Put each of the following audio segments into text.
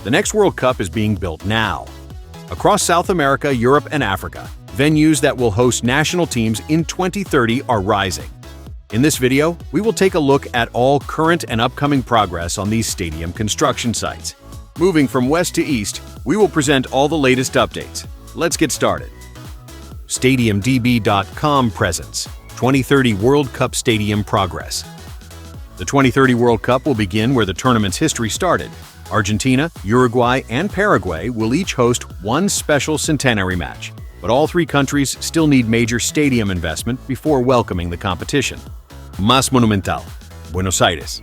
The next World Cup is being built now. Across South America, Europe, and Africa, venues that will host national teams in 2030 are rising. In this video, we will take a look at all current and upcoming progress on these stadium construction sites. Moving from west to east, we will present all the latest updates. Let's get started. StadiumDB.com presents 2030 World Cup Stadium Progress. The 2030 World Cup will begin where the tournament's history started. Argentina, Uruguay, and Paraguay will each host one special Centenario match, but all three countries still need major stadium investment before welcoming the competition. Monumental, Buenos Aires.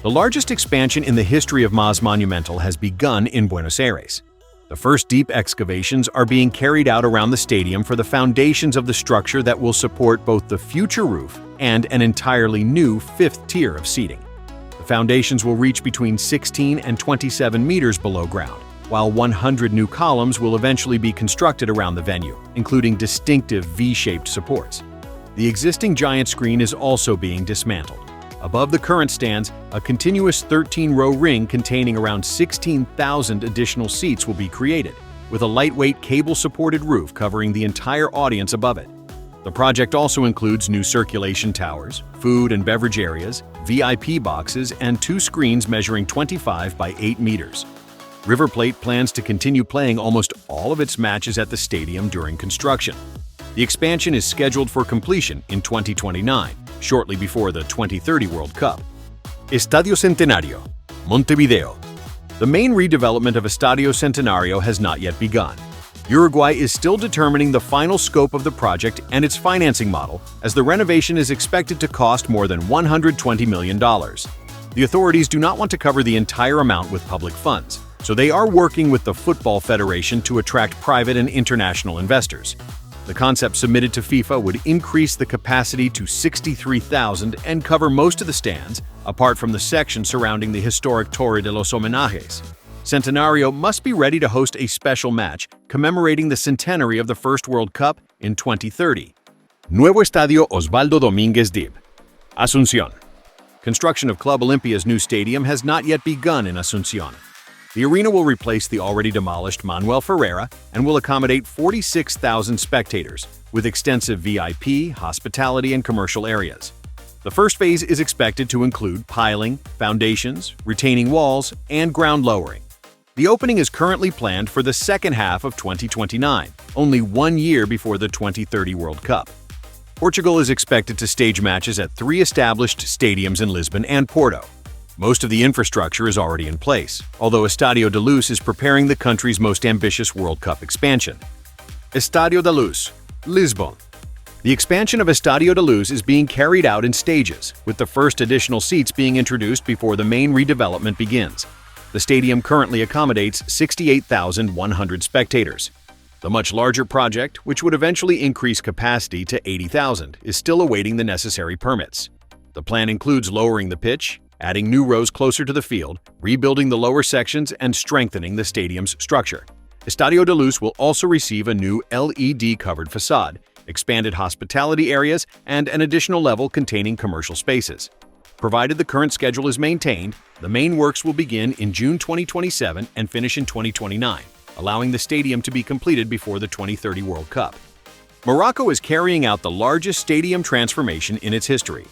The largest expansion in the history of Monumental has begun in Buenos Aires. The first deep excavations are being carried out around the stadium for the foundations of the structure that will support both the future roof and an entirely new fifth tier of seating. The foundations will reach between 16 and 27 meters below ground, while 100 new columns will eventually be constructed around the venue, including distinctive V-shaped supports. The existing giant screen is also being dismantled. Above the current stands, a continuous 13-row ring containing around 16,000 additional seats will be created, with a lightweight cable-supported roof covering the entire audience above it. The project also includes new circulation towers, food and beverage areas, VIP boxes, and two screens measuring 25 by 8 meters. River Plate plans to continue playing almost all of its matches at the stadium during construction. The expansion is scheduled for completion in 2029, shortly before the 2030 World Cup. Estadio Centenario, Montevideo. The main redevelopment of Estadio Centenario has not yet begun. Uruguay is still determining the final scope of the project and its financing model, as the renovation is expected to cost more than $120 million. The authorities do not want to cover the entire amount with public funds, so they are working with the Football Federation to attract private and international investors. The concept submitted to FIFA would increase the capacity to 63,000 and cover most of the stands, apart from the section surrounding the historic Torre de los Homenajes. Centenario must be ready to host a special match commemorating the centenary of the first World Cup in 2030. Nuevo Estadio Osvaldo Domínguez Dibb, Asunción. Construction of Club Olimpia's new stadium has not yet begun in Asunción. The arena will replace the already demolished Manuel Ferreira and will accommodate 46,000 spectators, with extensive VIP, hospitality, and commercial areas. The first phase is expected to include piling, foundations, retaining walls, and ground lowering. The opening is currently planned for the second half of 2029, only 1 year before the 2030 World Cup. Portugal is expected to stage matches at 3 established stadiums in Lisbon and Porto. Most of the infrastructure is already in place, although Estádio da Luz is preparing the country's most ambitious World Cup expansion. Estádio da Luz, Lisbon. The expansion of Estádio da Luz is being carried out in stages, with the first additional seats being introduced before the main redevelopment begins. The stadium currently accommodates 68,100 spectators. The much larger project, which would eventually increase capacity to 80,000, is still awaiting the necessary permits. The plan includes lowering the pitch, adding new rows closer to the field, rebuilding the lower sections, and strengthening the stadium's structure. Estádio da Luz will also receive a new LED-covered facade, expanded hospitality areas, and an additional level containing commercial spaces. Provided the current schedule is maintained, the main works will begin in June 2027 and finish in 2029, allowing the stadium to be completed before the 2030 World Cup. Morocco is carrying out the largest stadium transformation in its history.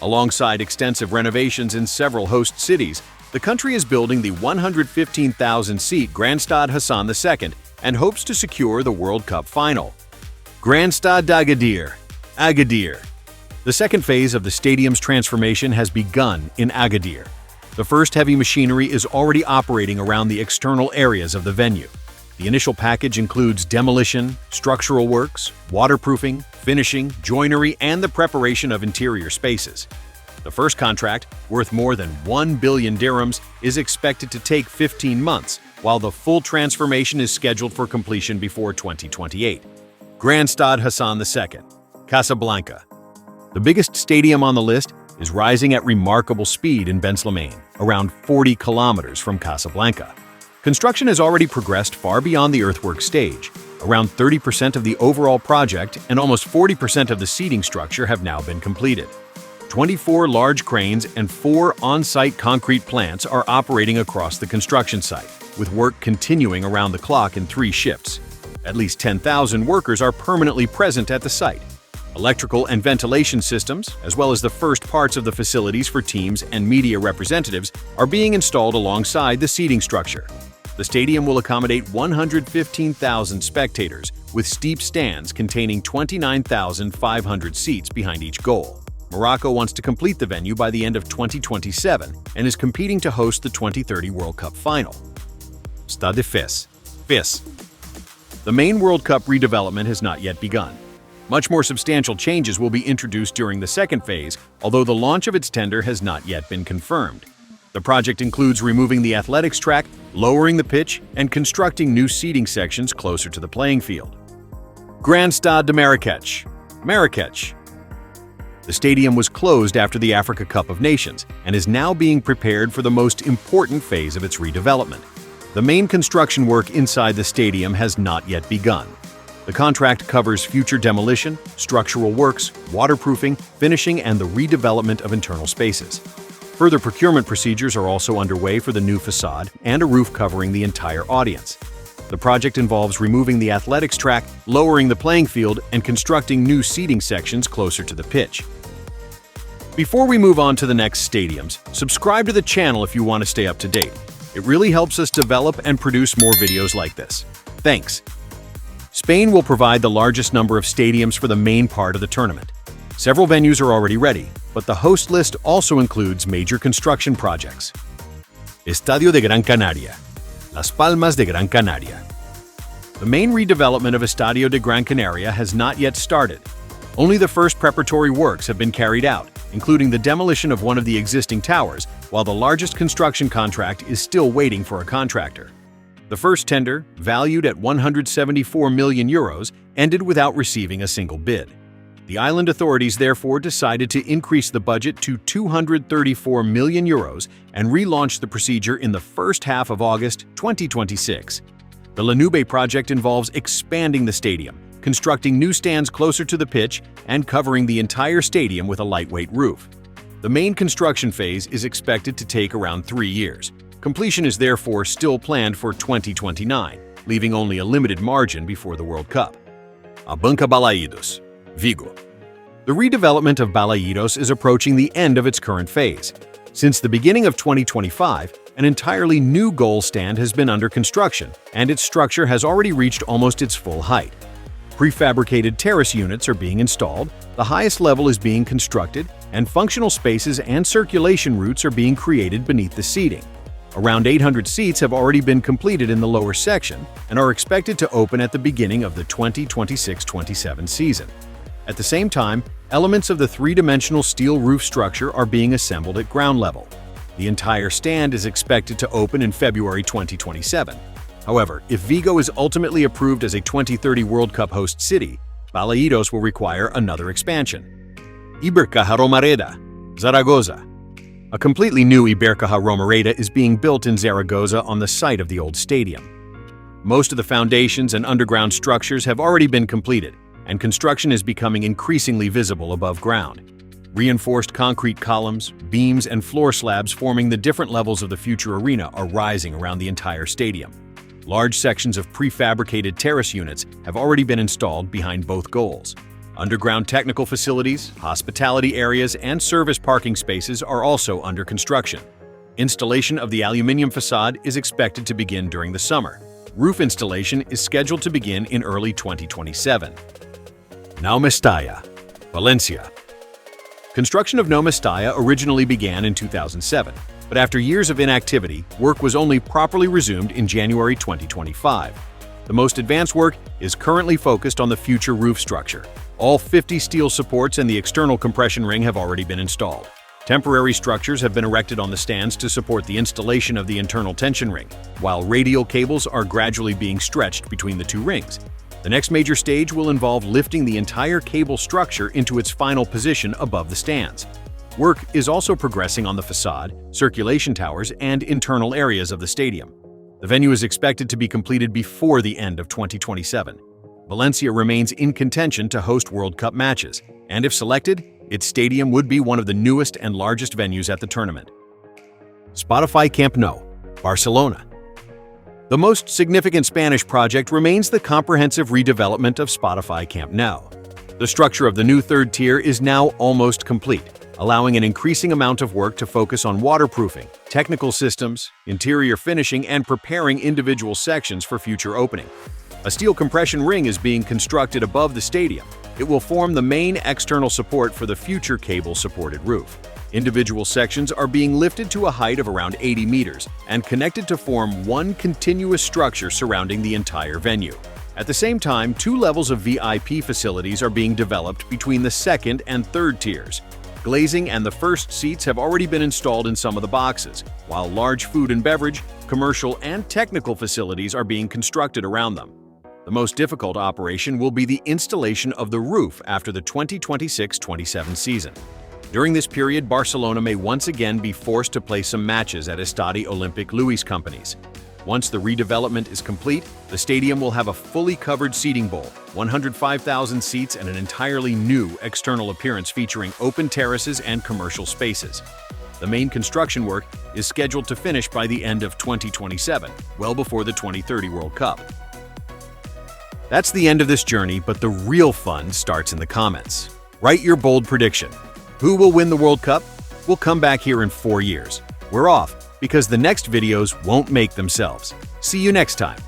Alongside extensive renovations in several host cities, the country is building the 115,000-seat Gran Stade Hassan II and hopes to secure the World Cup final. Gran Stade d'Agadir, Agadir. The second phase of the stadium's transformation has begun in Agadir. The first heavy machinery is already operating around the external areas of the venue. The initial package includes demolition, structural works, waterproofing, finishing, joinery, and the preparation of interior spaces. The first contract, worth more than 1 billion dirhams, is expected to take 15 months, while the full transformation is scheduled for completion before 2028. Gran Stade Hassan II, Casablanca. The biggest stadium on the list is rising at remarkable speed in Ben Slimane, around 40 kilometers from Casablanca. Construction has already progressed far beyond the earthwork stage. Around 30% of the overall project and almost 40% of the seating structure have now been completed. 24 large cranes and 4 on-site concrete plants are operating across the construction site, with work continuing around the clock in 3 shifts. At least 10,000 workers are permanently present at the site. Electrical and ventilation systems, as well as the first parts of the facilities for teams and media representatives, are being installed alongside the seating structure. The stadium will accommodate 115,000 spectators, with steep stands containing 29,500 seats behind each goal. Morocco wants to complete the venue by the end of 2027 and is competing to host the 2030 World Cup final. Stade de Fès. The main World Cup redevelopment has not yet begun. Much more substantial changes will be introduced during the second phase, although the launch of its tender has not yet been confirmed. The project includes removing the athletics track, lowering the pitch, and constructing new seating sections closer to the playing field. Gran Stade de Marrakech. The stadium was closed after the Africa Cup of Nations and is now being prepared for the most important phase of its redevelopment. The main construction work inside the stadium has not yet begun. The contract covers future demolition, structural works, waterproofing, finishing, and the redevelopment of internal spaces. Further procurement procedures are also underway for the new facade and a roof covering the entire audience. The project involves removing the athletics track, lowering the playing field, and constructing new seating sections closer to the pitch. Before we move on to the next stadiums, subscribe to the channel if you want to stay up to date. It really helps us develop and produce more videos like this. Thanks. Spain will provide the largest number of stadiums for the main part of the tournament. Several venues are already ready, but the host list also includes major construction projects. Estadio de Gran Canaria. Las Palmas de Gran Canaria. The main redevelopment of Estadio de Gran Canaria has not yet started. Only the first preparatory works have been carried out, including the demolition of one of the existing towers, while the largest construction contract is still waiting for a contractor. The first tender, valued at €174 million, ended without receiving a single bid. The island authorities therefore decided to increase the budget to €234 million and relaunch the procedure in the first half of August 2026. The La Nube project involves expanding the stadium, constructing new stands closer to the pitch, and covering the entire stadium with a lightweight roof. The main construction phase is expected to take around 3 years. Completion is therefore still planned for 2029, leaving only a limited margin before the World Cup. Abanca Balaídos. Vigo. The redevelopment of Balaídos is approaching the end of its current phase. Since the beginning of 2025, an entirely new goal stand has been under construction, and its structure has already reached almost its full height. Prefabricated terrace units are being installed, the highest level is being constructed, and functional spaces and circulation routes are being created beneath the seating. Around 800 seats have already been completed in the lower section and are expected to open at the beginning of the 2026-27 season. At the same time, elements of the three-dimensional steel roof structure are being assembled at ground level. The entire stand is expected to open in February 2027. However, if Vigo is ultimately approved as a 2030 World Cup host city, Balaídos will require another expansion. Ibercaja Romareda, Saragossa. A completely new Ibercaja Romareda is being built in Zaragoza on the site of the old stadium. Most of the foundations and underground structures have already been completed, and construction is becoming increasingly visible above ground. Reinforced concrete columns, beams, and floor slabs forming the different levels of the future arena are rising around the entire stadium. Large sections of prefabricated terrace units have already been installed behind both goals. Underground technical facilities, hospitality areas, and service parking spaces are also under construction. Installation of the aluminium facade is expected to begin during the summer. Roof installation is scheduled to begin in early 2027. Nou Mestalla, Valencia. Construction of Nou Mestalla originally began in 2007, but after years of inactivity, work was only properly resumed in January 2025. The most advanced work is currently focused on the future roof structure. All 50 steel supports and the external compression ring have already been installed. Temporary structures have been erected on the stands to support the installation of the internal tension ring, while radial cables are gradually being stretched between the two rings. The next major stage will involve lifting the entire cable structure into its final position above the stands. Work is also progressing on the facade, circulation towers, and internal areas of the stadium. The venue is expected to be completed before the end of 2027. Valencia remains in contention to host World Cup matches, and if selected, its stadium would be one of the newest and largest venues at the tournament. Spotify Camp Nou, Barcelona. The most significant Spanish project remains the comprehensive redevelopment of Spotify Camp Nou. The structure of the new third tier is now almost complete, allowing an increasing amount of work to focus on waterproofing, technical systems, interior finishing, and preparing individual sections for future opening. A steel compression ring is being constructed above the stadium. It will form the main external support for the future cable-supported roof. Individual sections are being lifted to a height of around 80 meters and connected to form one continuous structure surrounding the entire venue. At the same time, two levels of VIP facilities are being developed between the second and third tiers. Glazing and the first seats have already been installed in some of the boxes, while large food and beverage, commercial, and technical facilities are being constructed around them. The most difficult operation will be the installation of the roof after the 2026-27 season. During this period, Barcelona may once again be forced to play some matches at Estadi Olympic Luis companies. Once the redevelopment is complete, the stadium will have a fully covered seating bowl, 105,000 seats, and an entirely new external appearance featuring open terraces and commercial spaces. The main construction work is scheduled to finish by the end of 2027, well before the 2030 World Cup. That's the end of this journey, but the real fun starts in the comments. Write your bold prediction. Who will win the World Cup? We'll come back here in 4 years. We're off, because the next videos won't make themselves. See you next time.